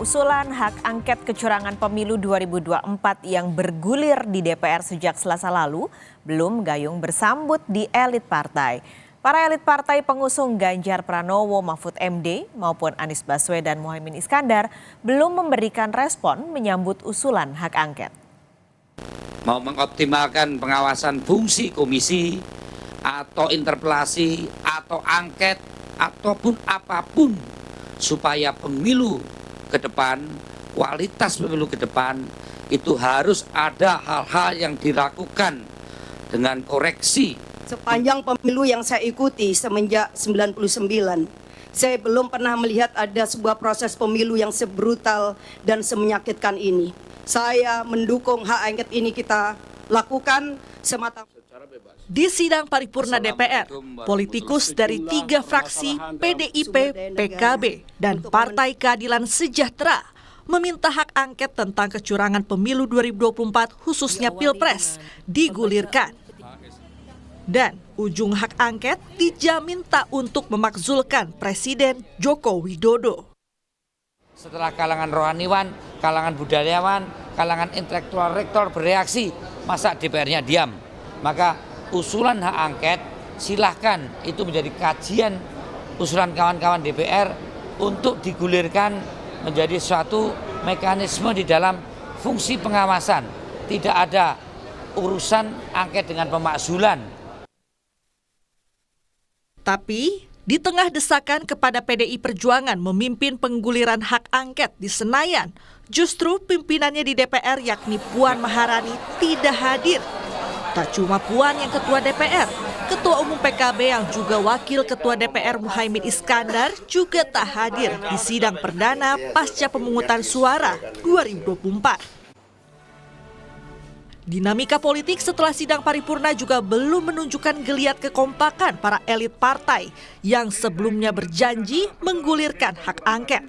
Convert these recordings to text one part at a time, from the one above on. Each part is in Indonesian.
Usulan hak angket kecurangan pemilu 2024 yang bergulir di DPR sejak Selasa lalu belum gayung bersambut di elit partai. Para elit partai pengusung Ganjar Pranowo, Mahfud MD maupun Anies Baswedan, Muhaimin Iskandar belum memberikan respon menyambut usulan hak angket. Mau mengoptimalkan pengawasan fungsi komisi atau interpelasi atau angket ataupun apapun supaya pemilu ke depan, kualitas pemilu ke depan itu harus ada hal-hal yang dilakukan dengan koreksi. Sepanjang pemilu yang saya ikuti semenjak 99, saya belum pernah melihat ada sebuah proses pemilu yang sebrutal dan semenyakitkan ini. Saya mendukung hak angket ini kita lakukan semata. Di sidang paripurna DPR, politikus dari 3 fraksi PDIP, PKB, dan Partai Keadilan Sejahtera meminta hak angket tentang kecurangan pemilu 2024 khususnya Pilpres digulirkan. Dan ujung hak angket dijamin tak untuk memakzulkan Presiden Joko Widodo. Setelah kalangan rohaniwan, kalangan budayawan, kalangan intelektual rektor bereaksi, masa DPR-nya diam? Maka usulan hak angket silahkan itu menjadi kajian usulan kawan-kawan DPR untuk digulirkan menjadi suatu mekanisme di dalam fungsi pengawasan. Tidak ada urusan angket dengan pemakzulan. Tapi di tengah desakan kepada PDI Perjuangan memimpin pengguliran hak angket di Senayan, justru pimpinannya di DPR yakni Puan Maharani tidak hadir. Tak cuma Puan yang ketua DPR, Ketua Umum PKB yang juga Wakil Ketua DPR Muhaimin Iskandar juga tak hadir di sidang perdana pasca pemungutan suara 2024. Dinamika politik setelah sidang paripurna juga belum menunjukkan geliat kekompakan para elit partai yang sebelumnya berjanji menggulirkan hak angket.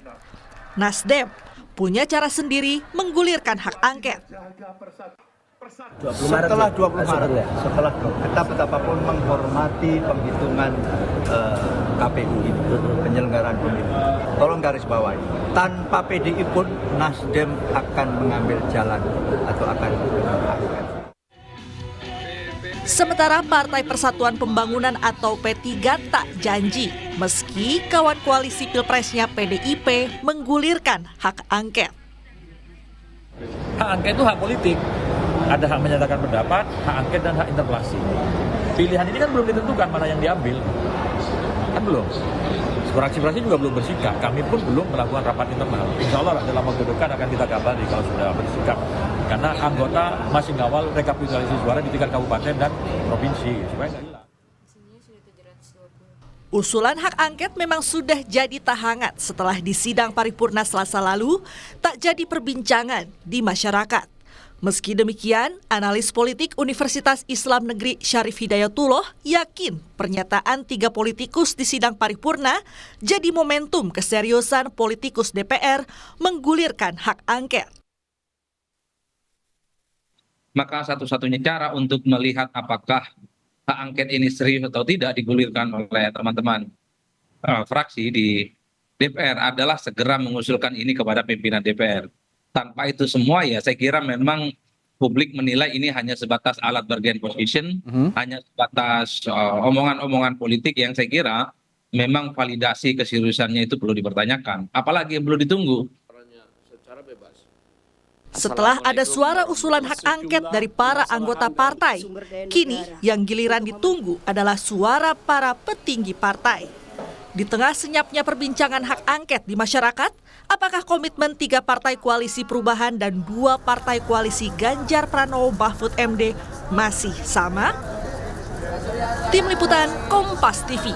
Nasdem punya cara sendiri menggulirkan hak angket. Setelah 20 Maret, kita betapapun menghormati penghitungan KPU ini, penyelenggaraan pemilu. Tolong garis bawahi, tanpa PDI pun Nasdem akan mengambil jalan atau akan mengangkat. Sementara Partai Persatuan Pembangunan atau P3 tak janji, meski kawan koalisi Pilpresnya PDIP menggulirkan hak angket. Hak angket itu hak politik. Ada hak menyatakan pendapat, hak angket, dan hak interpelasi. Pilihan ini kan belum ditentukan mana yang diambil. Kan belum. Fraksi-fraksi juga belum bersikap. Kami pun belum melakukan rapat internal. Insya Allah dalam waktu dekat akan kita kabari kalau sudah bersikap. Karena anggota masih ngawal rekapitulasi suara di tingkat kabupaten dan provinsi. Supaya nggak hilang. Usulan hak angket memang sudah jadi tak hangat setelah di sidang paripurna Selasa lalu tak jadi perbincangan di masyarakat. Meski demikian, analis politik Universitas Islam Negeri Syarif Hidayatullah yakin pernyataan 3 politikus di sidang paripurna jadi momentum keseriusan politikus DPR menggulirkan hak angket. Maka satu-satunya cara untuk melihat apakah hak angket ini serius atau tidak digulirkan oleh teman-teman fraksi di DPR adalah segera mengusulkan ini kepada pimpinan DPR. Tanpa itu semua ya saya kira memang publik menilai ini hanya sebatas alat bargain position, hanya sebatas omongan-omongan politik yang saya kira memang validasi keseriusannya itu perlu dipertanyakan. Apalagi yang perlu ditunggu. Setelah ada suara usulan hak angket dari para anggota partai, kini yang giliran ditunggu adalah suara para petinggi partai. Di tengah senyapnya perbincangan hak angket di masyarakat, apakah komitmen 3 partai koalisi perubahan dan 2 partai koalisi Ganjar Pranowo Mahfud MD masih sama? Tim Liputan Kompas TV.